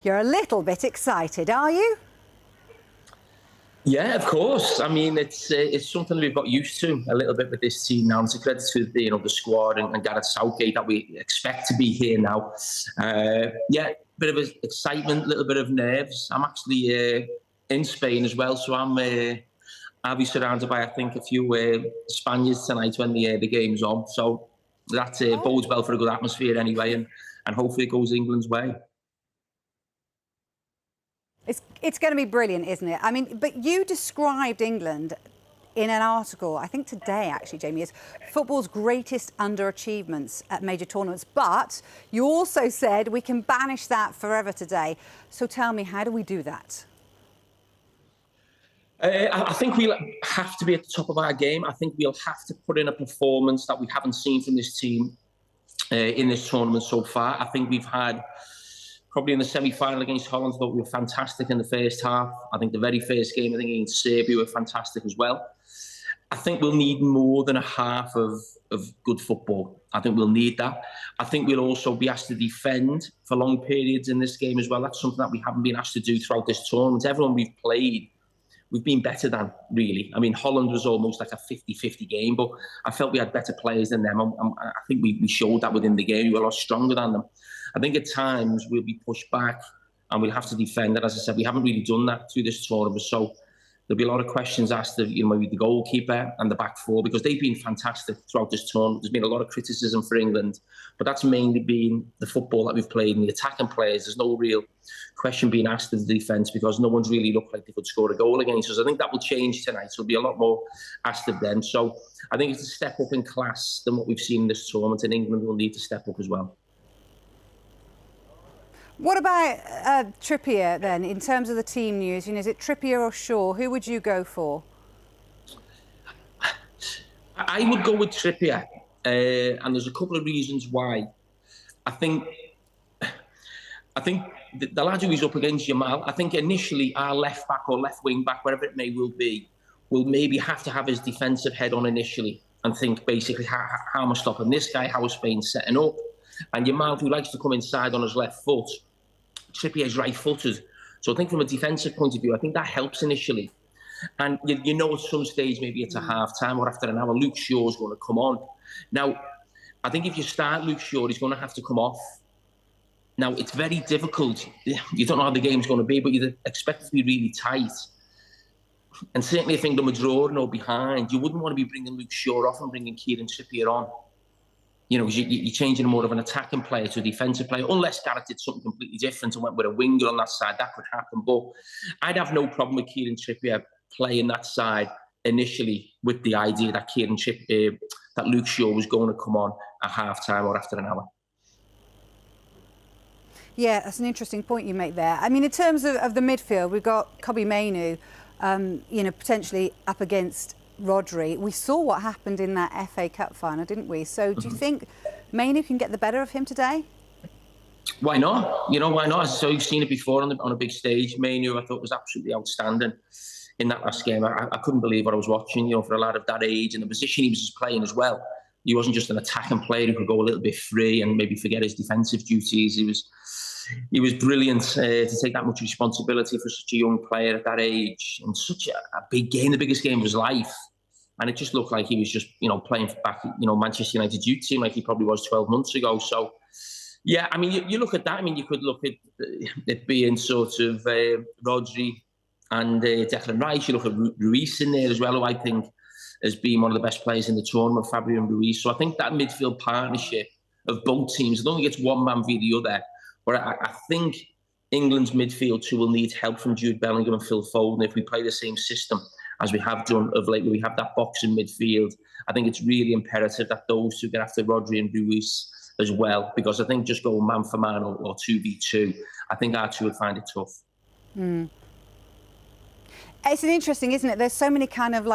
You're a little bit excited, are you? Yeah, of course. I mean, it's something we've got used to a little bit with this team now. It's a credit to the squad and Gareth Southgate that we expect to be here now. Yeah, bit of excitement, a little bit of nerves. I'm actually in Spain as well, so I'll be surrounded by I think a few Spaniards tonight when the game's on. So that bodes well for a good atmosphere anyway, and hopefully it goes England's way. It's going to be brilliant, isn't it? I mean, but you described England in an article, I think today actually, Jamie, as football's greatest underachievements at major tournaments. But you also said we can banish that forever today. So tell me, how do we do that? I think we'll have to be at the top of our game. I think we'll have to put in a performance that we haven't seen from this team in this tournament so far. I think we've had... Probably in the semi-final against Holland, I thought we were fantastic in the first half. I think the very first game, I think against Serbia, were fantastic as well. I think we'll need more than a half of good football. I think we'll need that. I think we'll also be asked to defend for long periods in this game as well. That's something that we haven't been asked to do throughout this tournament. Everyone we've played, we've been better than, really. I mean, Holland was almost like a 50-50 game, but I felt we had better players than them. I think we showed that within the game. We were a lot stronger than them. I think at times we'll be pushed back and we'll have to defend it. As I said, we haven't really done that through this tournament. So there'll be a lot of questions asked of, maybe the goalkeeper and the back four, because they've been fantastic throughout this tournament. There's been a lot of criticism for England, but that's mainly been the football that we've played and the attacking players. There's no real question being asked of the defence because no one's really looked like they could score a goal against us. I think that will change tonight. So there'll be a lot more asked of them. So I think it's a step up in class than what we've seen in this tournament, and England will need to step up as well. What about Trippier then, in terms of the team news? Is it Trippier or Shaw? Who would you go for? I would go with Trippier, and there's a couple of reasons why. I think the lad who he's up against, Jamal, I think initially our left back or left wing back, wherever it may will be, will maybe have to have his defensive head on initially and think basically how am I stopping this guy, how is Spain setting up? And Jamal, who likes to come inside on his left foot, Trippier's right-footed. So I think from a defensive point of view, I think that helps initially. And at some stage, maybe it's a half-time or after an hour, Luke Shaw's going to come on. Now, I think if you start Luke Shaw, he's going to have to come off. Now, it's very difficult. You don't know how the game's going to be, but you expect it to be really tight. And certainly if England were drawing or behind, you wouldn't want to be bringing Luke Shaw off and bringing Kieran Trippier on. Because you're changing more of an attacking player to a defensive player, unless Gareth did something completely different and went with a winger on that side. That could happen. But I'd have no problem with Kieran Trippier playing that side initially, with the idea that that Luke Shaw was going to come on at half-time or after an hour. Yeah, that's an interesting point you make there. I mean, in terms of the midfield, we've got Kobbie Mainoo, potentially up against Rodri. We saw what happened in that FA Cup final, didn't we? So do you think Mainoo can get the better of him today? Why not? Why not? So you've seen it before on a big stage. Mainoo, I thought, was absolutely outstanding in that last game. I couldn't believe what I was watching, for a lad of that age and the position he was just playing as well. He wasn't just an attacking player who could go a little bit free and maybe forget his defensive duties. He was brilliant to take that much responsibility for such a young player at that age and such a big game, the biggest game of his life. And it just looked like he was just, playing back, Manchester United's youth team like he probably was 12 months ago. So, yeah, I mean, you look at that. I mean, you could look at it being sort of Rodri and Declan Rice. You look at Ruiz in there as well, who I think has been one of the best players in the tournament, Fabio and Ruiz. So I think that midfield partnership of both teams, I don't think it's one man via the other, but I think England's midfield too will need help from Jude Bellingham and Phil Foden if we play the same system as we have done of late, where we have that box in midfield. I think it's really imperative that those two get after Rodri and Ruiz as well, because I think just going man for man or 2v2, I think our two would find it tough. It's interesting, isn't it? There's so many kind of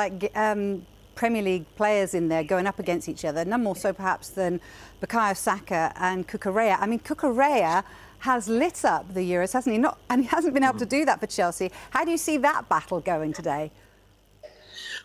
Premier League players in there going up against each other, none more so perhaps than Bukayo, Saka and Cucurella. I mean, Cucurella has lit up the Euros, hasn't he? And he hasn't been able to do that for Chelsea. How do you see that battle going today?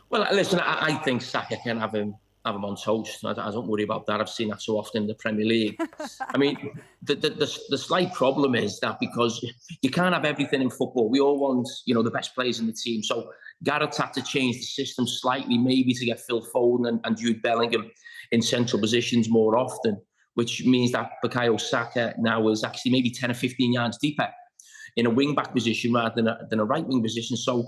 Well, listen, I think Saka can have him have him on toast. I don't worry about that. I've seen that so often in the Premier League. I mean, the slight problem is that because you can't have everything in football. We all want, the best players in the team. So Gareth had to change the system slightly, maybe to get Phil Foden and Jude Bellingham in central positions more often, which means that Bukayo Saka now is actually maybe 10 or 15 yards deeper in a wing-back position rather than a right-wing position. So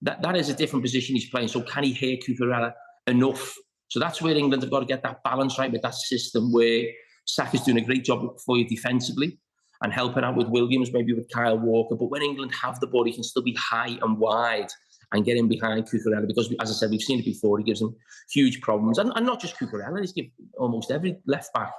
that is a different position he's playing. So can he hear Cucurella enough? So that's where England have got to get that balance right with that system where Saka's doing a great job for you defensively and helping out with Williams, maybe with Kyle Walker. But when England have the ball, he can still be high and wide and get in behind Cucurella because, as I said, we've seen it before. He gives them huge problems. And not just Cucurella, he's given almost every left-back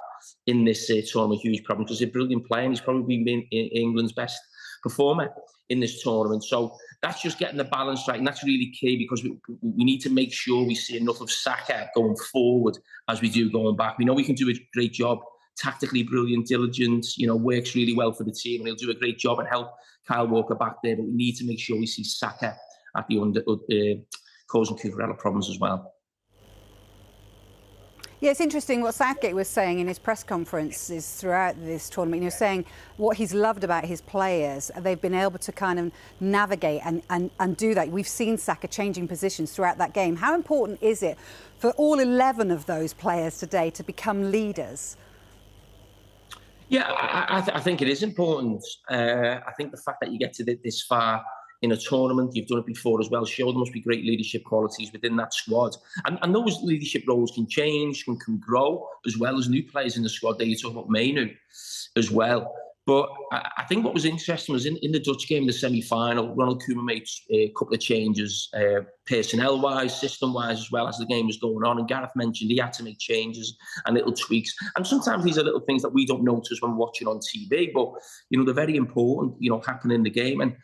in this tournament huge problems because he's a brilliant player and he's probably been England's best performer in this tournament. So that's just getting the balance right, and that's really key because we need to make sure we see enough of Saka going forward as we do going back. We know we can do a great job, tactically brilliant, diligent, works really well for the team, and he'll do a great job and help Kyle Walker back there, but we need to make sure we see Saka at the causing Cucurella problems as well. Yeah, it's interesting what Southgate was saying in his press conferences throughout this tournament. He was saying what he's loved about his players. They've been able to kind of navigate and do that. We've seen Saka changing positions throughout that game. How important is it for all 11 of those players today to become leaders? Yeah, I think it is important. I think the fact that you get to this far in a tournament, you've done it before as well, show there must be great leadership qualities within that squad. And those leadership roles can change, can grow, as well as new players in the squad. There you talk about Mainoo as well. But I think what was interesting was in the Dutch game, the semi-final, Ronald Koeman made a couple of changes, personnel-wise, system-wise, as well as the game was going on. And Gareth mentioned he had to make changes and little tweaks. And sometimes these are little things that we don't notice when we're watching on TV, but, they're very important, happen in the game. And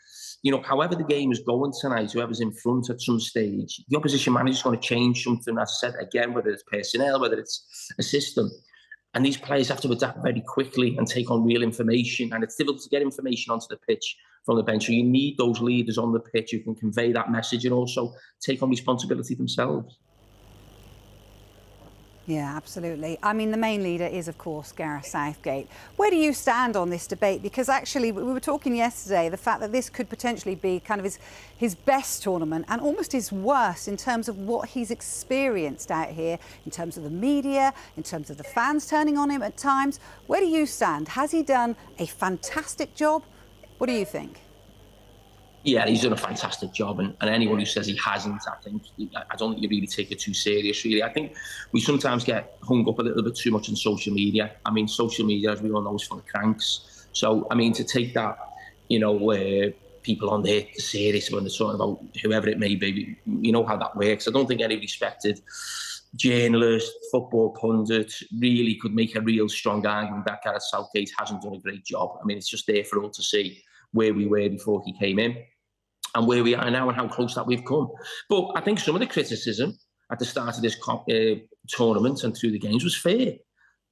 however the game is going tonight, whoever's in front at some stage, the opposition manager is going to change something, as I said, again, whether it's personnel, whether it's a system. And these players have to adapt very quickly and take on real information. And it's difficult to get information onto the pitch from the bench. So you need those leaders on the pitch who can convey that message and also take on responsibility themselves. Yeah, absolutely. I mean, the main leader is, of course, Gareth Southgate. Where do you stand on this debate? Because actually, we were talking yesterday, the fact that this could potentially be kind of his best tournament and almost his worst in terms of what he's experienced out here, in terms of the media, in terms of the fans turning on him at times. Where do you stand? Has he done a fantastic job? What do you think? Yeah, he's done a fantastic job, and anyone who says he hasn't, I don't think you really take it too serious, really. I think we sometimes get hung up a little bit too much on social media. I mean, social media, as we all know, is full of cranks. So, I mean, to take that, where people on there are serious when they're talking about whoever it may be, you know how that works. I don't think any respected journalist, football pundit really could make a real strong argument that Gareth Southgate hasn't done a great job. I mean, it's just there for all to see where we were before he came in and where we are now and how close that we've come. But I think some of the criticism at the start of this tournament and through the games was fair.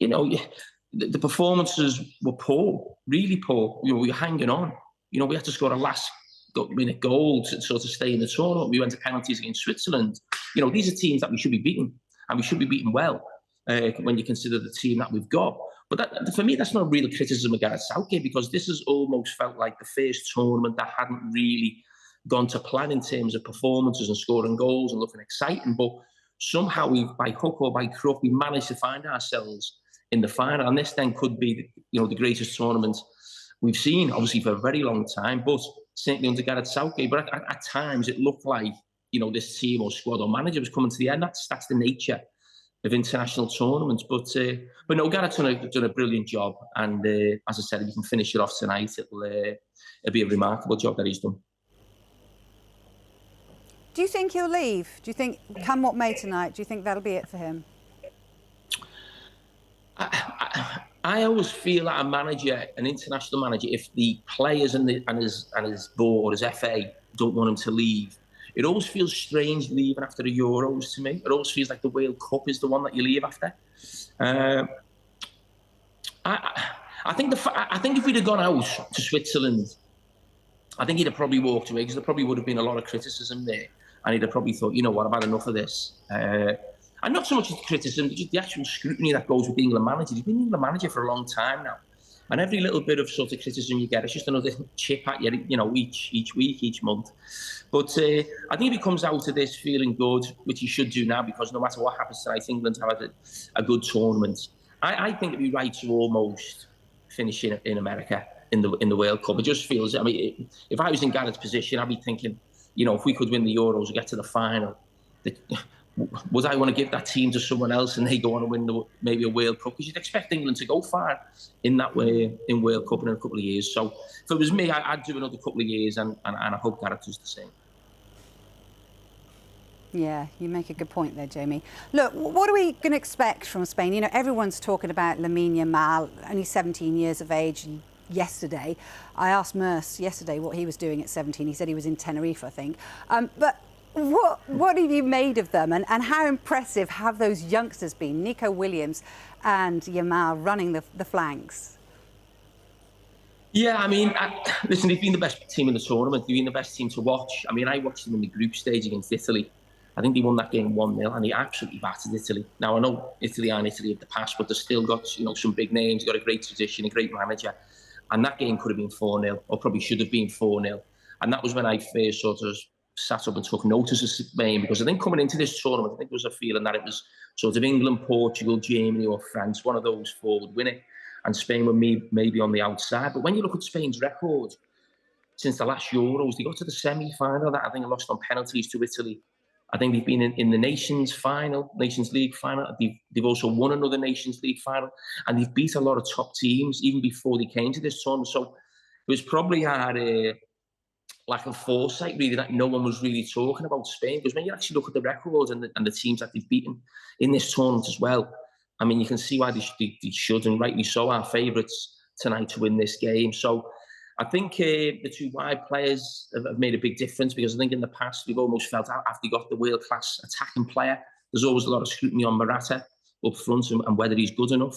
The performances were poor, really poor. We were hanging on. We had to score a last-minute goal to sort of stay in the tournament. We went to penalties against Switzerland. These are teams that we should be beating, and we should be beating well when you consider the team that we've got. But for me, that's not a real criticism of Gareth Southgate because this has almost felt like the first tournament that hadn't really gone to plan in terms of performances and scoring goals and looking exciting. But somehow, by hook or by crook, we managed to find ourselves in the final. And this then could be, the greatest tournament we've seen, obviously, for a very long time, but certainly under Gareth Southgate. But at times, it looked like, this team or squad or manager was coming to the end. That's the nature of international tournaments. But no, Gareth's done a brilliant job. And as I said, if you can finish it off tonight, it'll be a remarkable job that he's done. Do you think he'll leave? Do you think, come what may tonight, do you think that'll be it for him? I always feel that a manager, an international manager, if the players and his board, his FA, don't want him to leave, it always feels strange leaving after the Euros to me. It always feels like the World Cup is the one that you leave after. I think if we'd have gone out to Switzerland, I think he'd have probably walked away because there probably would have been a lot of criticism there. And he'd have probably thought, I've had enough of this. And not so much the criticism, just the actual scrutiny that goes with the England manager. He's been the England manager for a long time now. And every little bit of sort of criticism you get, it's just another chip at you, each week, each month. But I think if he comes out of this feeling good, which he should do now, because no matter what happens tonight, England have had a good tournament. I think it'd be right to almost finish in America in the World Cup. It just feels, I mean, if I was in Gareth's position, I'd be thinking, if we could win the Euros and get to the final, would I want to give that team to someone else and they go on and win maybe a World Cup? Because you'd expect England to go far in that way in World Cup in a couple of years. So if it was me, I'd do another couple of years, and I hope Gareth does the same. Yeah, you make a good point there, Jamie. Look, what are we going to expect from Spain? Everyone's talking about Lamine Yamal, only 17 years of age. Yesterday, I asked Merce yesterday what he was doing at 17. He said he was in Tenerife, I think. But what have you made of them, and how impressive have those youngsters been, Nico Williams and Yamal running the flanks? Yeah, I mean, listen, they've been the best team in the tournament. They've been the best team to watch. I mean, I watched them in the group stage against Italy. I think they won that game 1-0, and they absolutely battered Italy. Now, I know Italy aren't Italy of the past, but they've still got, some big names. They've got a great tradition, a great manager. And that game could have been 4-0, or probably should have been 4-0. And that was when I first sort of sat up and took notice of Spain, because I think coming into this tournament, I think there was a feeling that it was sort of England, Portugal, Germany or France, one of those four would win it, and Spain were maybe on the outside. But when you look at Spain's record since the last Euros, they got to the semi-final. That I think lost on penalties to Italy. I think they've been in the Nations League final. They've also won another Nations League final, and they've beat a lot of top teams even before they came to this tournament. So it was probably our lack of foresight, really, that no one was really talking about Spain. Because when you actually look at the records and the teams that they've beaten in this tournament as well, I mean, you can see why they should, and rightly so, our favourites tonight to win this game. So I think the two wide players have made a big difference, because I think in the past we've almost felt after you got the world-class attacking player, there's always a lot of scrutiny on Morata up front and whether he's good enough.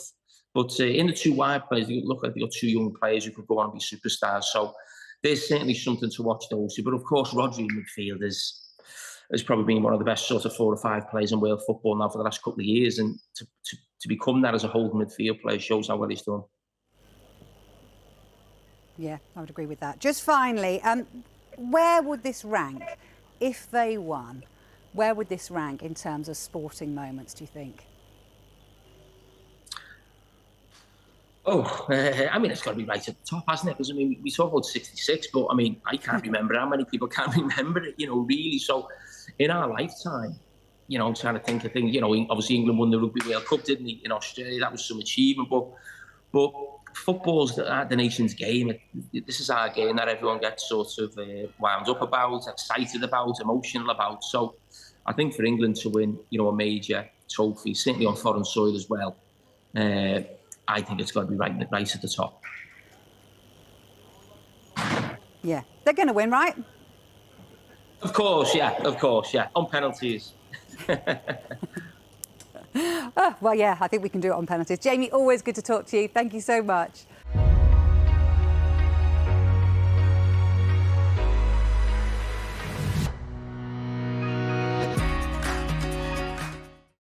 But in the two wide players, they look like they've got two young players who could go on and be superstars. So there's certainly something to watch those two. But of course, Rodri in midfield has probably been one of the best sort of 4 or 5 players in world football now for the last couple of years. And to become that as a holding midfield player shows how well he's done. Yeah, I would agree with that. Just finally, where would this rank if they won? Where would this rank in terms of sporting moments, do you think? I mean, it's got to be right at the top, hasn't it? Because, I mean, we talk about 66, but, I mean, I can't remember how many people can't remember it, really. So, in our lifetime, I'm trying to think of things. Obviously, England won the Rugby World Cup, didn't they, in Australia? That was some achievement. But football's the nation's game. This is our game that everyone gets sort of wound up about, excited about, emotional about. So I think for England to win, a major trophy, certainly on foreign soil as well, I think it's got to be right at the top. Yeah, they're going to win, right? Of course, yeah. On penalties. Well, yeah, I think we can do it on penalties. Jamie, always good to talk to you. Thank you so much.